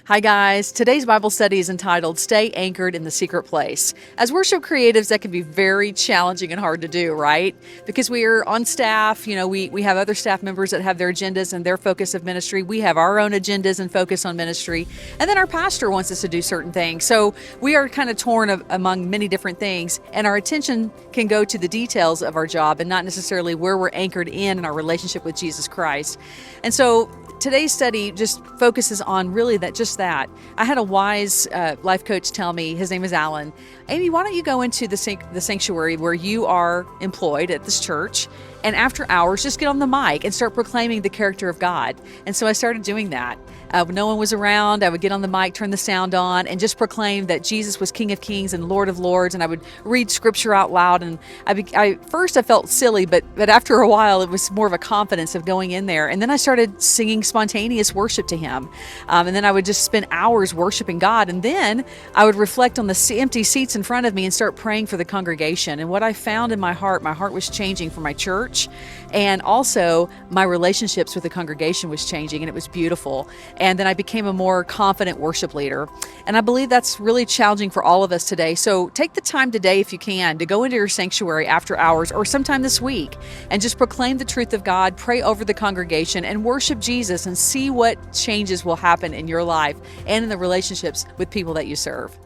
Hi guys, today's Bible study is entitled Stay Anchored in the Secret Place. As worship creatives, that can be very challenging and hard to do, right? Because we are on staff, we have other staff members that have their agendas and their focus of ministry. We have our own agendas and focus on ministry. And then our pastor wants us to do certain things. So we are kind of torn among many different things, and our attention can go to the details of our job and not necessarily where we're anchored in our relationship with Jesus Christ. And so today's study just focuses on really that. I had a wise life coach tell me, his name is Alan, Amy, why don't you go into the sanctuary where you are employed at this church, and after hours, just get on the mic and start proclaiming the character of God. And so I started doing that. When no one was around, I would get on the mic, turn the sound on, and just proclaim that Jesus was King of Kings and Lord of Lords. And I would read scripture out loud. And first I felt silly, but after a while, it was more of a confidence of going in there. And then I started singing spontaneous worship to Him. And then I would just spend hours worshiping God. And then I would reflect on the empty seats in front of me and start praying for the congregation. And what I found in my heart was changing for my church. And also my relationships with the congregation was changing, and it was beautiful. And then I became a more confident worship leader. And I believe that's really challenging for all of us today. So take the time today, if you can, to go into your sanctuary after hours or sometime this week and just proclaim the truth of God, pray over the congregation, and worship Jesus, and see what changes will happen in your life and in the relationships with people that you serve.